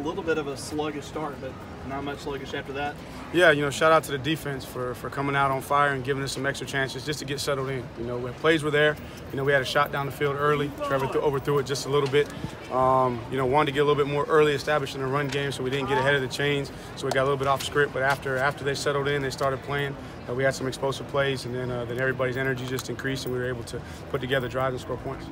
little bit of a sluggish start, but not much sluggish after that. Yeah, you know, shout out to the defense for coming out on fire and giving us some extra chances just to get settled in. You know, when plays were there, you know, we had a shot down the field early. Trevor overthrew it just a little bit. You know, wanted to get a little bit more early established in the run game, so we didn't get ahead of the chains. So we got a little bit off script. But after they settled in, they started playing. We had some explosive plays, and then everybody's energy just increased, and we were able to put together drives and score points.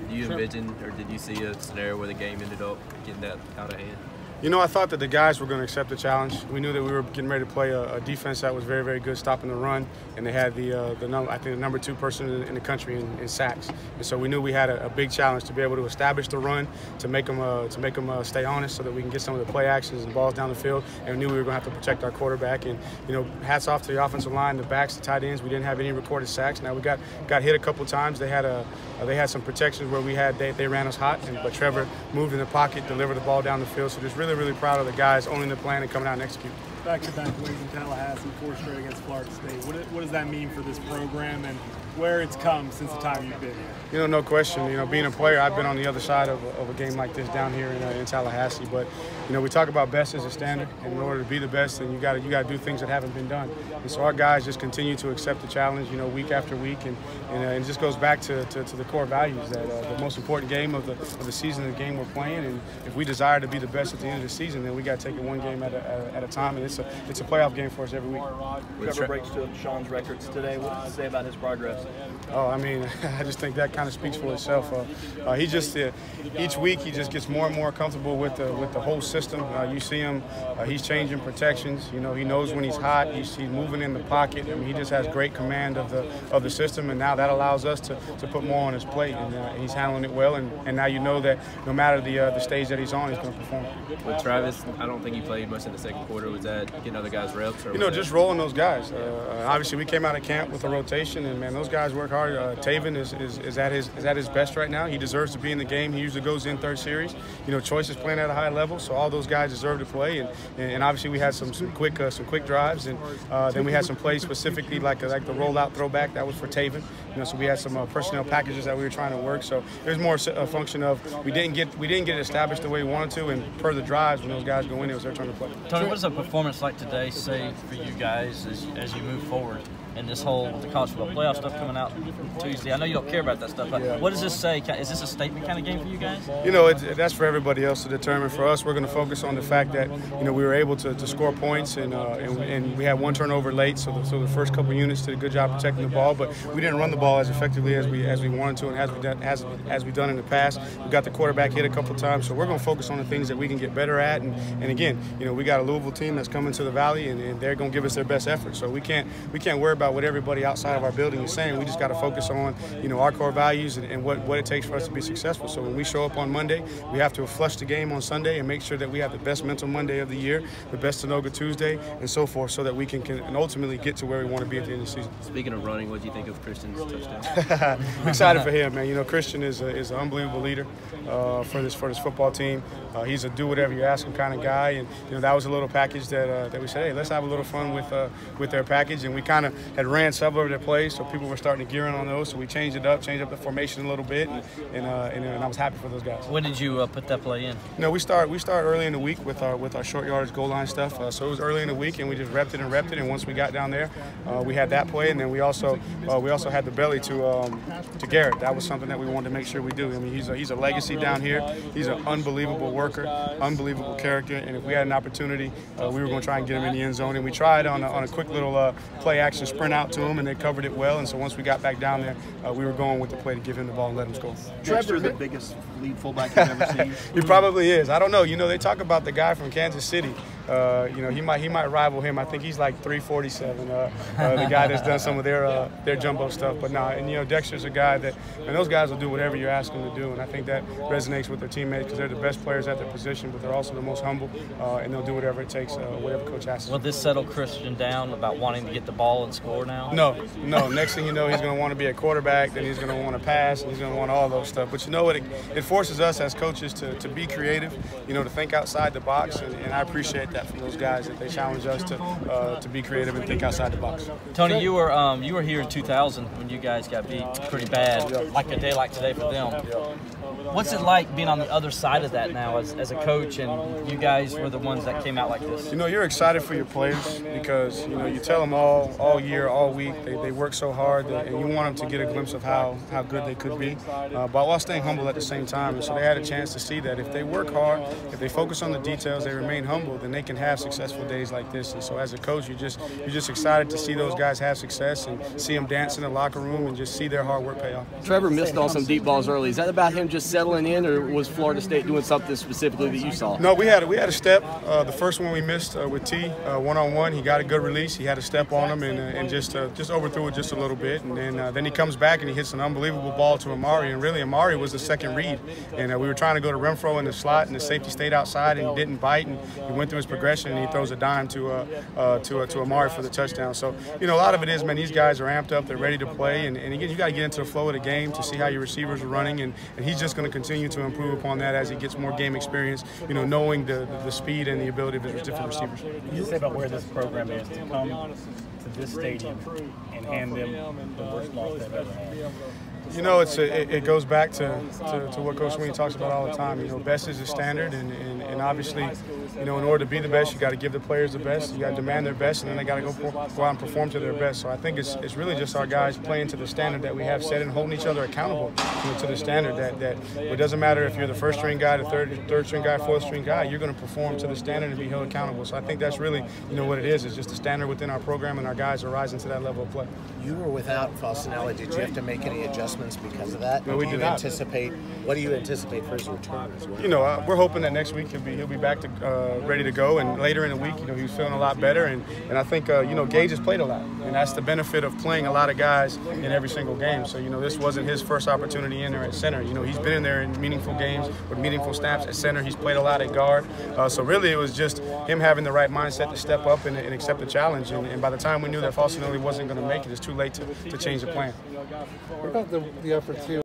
Did you envision, or did you see a scenario where the game ended up getting that out of hand? You know, I thought that the guys were going to accept the challenge. We knew that we were getting ready to play a defense that was very, very good stopping the run, and they had I think the number 2 person in the country in sacks. And so we knew we had a big challenge to be able to establish the run, to make them stay honest, so that we can get some of the play actions and balls down the field. And we knew we were going to have to protect our quarterback. And you know, hats off to the offensive line, the backs, the tight ends. We didn't have any recorded sacks. Now we got hit a couple times. They had some protections where they ran us hot, but Trevor moved in the pocket, delivered the ball down the field. So just really, really proud of the guys owning the plan and coming out and executing. Back-to-back wins in Tallahassee, 4 straight against Florida State. What does that mean for this program and where it's come since the time you've been here? You know, no question. You know, being a player, I've been on the other side of a game like this down here in Tallahassee. But you know, we talk about best as a standard, and in order to be the best, then you got to do things that haven't been done. And so our guys just continue to accept the challenge, you know, week after week, and it just goes back to the core values that the most important game of the season, the game we're playing. And if we desire to be the best at the end of the season, then we got to take it one game at a time. And it's a playoff game for us every week. Trevor breaks to Sean's records today. What does it say about his progress? Oh, I mean, I just think that kind of speaks for itself. He just each week he just gets more and more comfortable with the whole system. You see him, he's changing protections. You know, he knows when he's hot. He's moving in the pocket. I mean, he just has great command of the system, and now that allows us to put more on his plate. And he's handling it well. And now you know that no matter the stage that he's on, he's going to perform. With Travis, I don't think he played much in the second quarter. Was that getting other guys reps? Or you know, just rolling those guys. Obviously, we came out of camp with a rotation, and man, those guys work hard. Taven is at his best right now. He deserves to be in the game. He usually goes in third series. You know, Choice is playing at a high level, so all those guys deserve to play. And obviously, we had some quick drives, and then we had some plays specifically like the rollout throwback that was for Taven. You know, so we had some personnel packages that we were trying to work. So it was more a function of we didn't get it established the way we wanted to, and per the drives when those guys go in, it was their turn to play. Tony, what does a performance like today say for you guys as you move forward in this whole the college football playoff stuff coming out Tuesday? I know you don't care about that stuff, but what does this say? Is this a statement kind of game for you guys? You know, that's for everybody else to determine. For us, we're going to focus on the fact that we were able to score points, and we had one turnover late, so the first couple units did a good job protecting the ball, but we didn't run the ball as effectively as we wanted to, and as we've done in the past. We got the quarterback hit a couple times, so we're going to focus on the things that we can get better at. And again, you know, we got a Louisville team that's coming to the Valley, and they're going to give us their best effort. So we can't worry about what everybody outside of our building is saying. We just got to focus on, you know, our core values and what it takes for us to be successful. So when we show up on Monday, we have to flush the game on Sunday and make sure that we have the best mental Monday of the year, the best Tanoga Tuesday, and so forth, so that we can ultimately get to where we want to be at the end of the season. Speaking of running, what do you think of Christian's touchdown? I'm excited for him, man. You know, Christian is an unbelievable leader for this football team. He's a do whatever you ask him kind of guy, and you know that was a little package that we said, hey, let's have a little fun with their package, and we kind of had ran several of their plays, so people were starting to gear in on those. So we changed up the formation a little bit, and I was happy for those guys. When did you put that play in? You know, we start early in the week with our short yardage goal line stuff. So it was early in the week, and we just repped it. And once we got down there, we had that play, and then we also had the belly to Garrett. That was something that we wanted to make sure we do. I mean, he's a legacy down here. He's an unbelievable worker, unbelievable character, and if we had an opportunity, we were going to try and get him in the end zone. And we tried on a quick little play action sprint out to him, and they covered it well. And so once we got back down there, we were going with the play to give him the ball and let him score. Trevor's the biggest lead fullback you've ever seen. He probably is. I don't know. You know, they talk about the guy from Kansas City. You know, he might rival him. I think he's like 347. The guy that's done some of their jumbo stuff. But nah, and you know, Dexter's a guy that, and those guys will do whatever you ask them to do. And I think that resonates with their teammates because they're the best players at their position, but they're also the most humble, and they'll do whatever it takes, whatever coach asks. Will this settle Christian down about wanting to get the ball and score now? No. Next thing you know, he's going to want to be a quarterback. Then he's going to want to pass, and he's going to want all those stuff. But you know what? It forces us as coaches to be creative. You know, to think outside the box, and I appreciate that from those guys that they challenge us to be creative and think outside the box. Tony, you were here in 2000 when you guys got beat pretty bad, like a day like today for them. What's it like being on the other side of that now as a coach, and you guys were the ones that came out like this? You know, you're excited for your players because, you know, you tell them all year, all week, they work so hard and you want them to get a glimpse of how good they could be, but while staying humble at the same time. And so they had a chance to see that if they work hard, if they focus on the details, they remain humble, then they can have successful days like this. And so as a coach, you're just excited to see those guys have success and see them dance in the locker room and just see their hard work pay off. Trevor missed on some deep balls early. Is that about him just settling in, or was Florida State doing something specifically that you saw? No, we had a step. The first one we missed with T, one-on-one, he got a good release. He had a step on him and just overthrew it just a little bit. And then he comes back and he hits an unbelievable ball to Amari. And really, Amari was the second read. And we were trying to go to Renfro in the slot, and the safety stayed outside and he didn't bite. And he went through his progression and he throws a dime to Amari for the touchdown. So, you know, a lot of it is, man, these guys are amped up. They're ready to play. And again, you got to get into the flow of the game to see how your receivers are running. And he's just going to continue to improve upon that as he gets more game experience, you know, knowing the speed and the ability of his different receivers. What do you say about where this program is to come to this stadium and hand them the worst loss they've ever had? You know, it goes back to what Coach Sweeney talks about all the time. You know, best is the standard, and obviously, you know, in order to be the best, you got to give the players the best. You got to demand their best, and then they got to go out and perform to their best. So I think it's really just our guys playing to the standard that we have set and holding each other accountable to the standard that it doesn't matter if you're the first string guy, the third string guy, fourth string guy, you're going to perform to the standard and be held accountable. So I think that's really, you know, what it is. It's just the standard within our program, and our guys are rising to that level of play. You were without Falcinelli. Did you have to make any adjustments because of that? No, we did not. What do you anticipate for his return as well? You know, we're hoping that next week he'll be back to ready to go, and later in the week, you know, he's feeling a lot better, and I think you know, Gage has played a lot, and that's the benefit of playing a lot of guys in every single game. So you know, this wasn't his first opportunity in there at center. You know, he's been in there in meaningful games with meaningful snaps at center. He's played a lot at guard. So really, it was just him having the right mindset to step up and accept the challenge. And by the time we knew that Falcinelli wasn't going to make it, it's too late to change the plan. What about the effort too?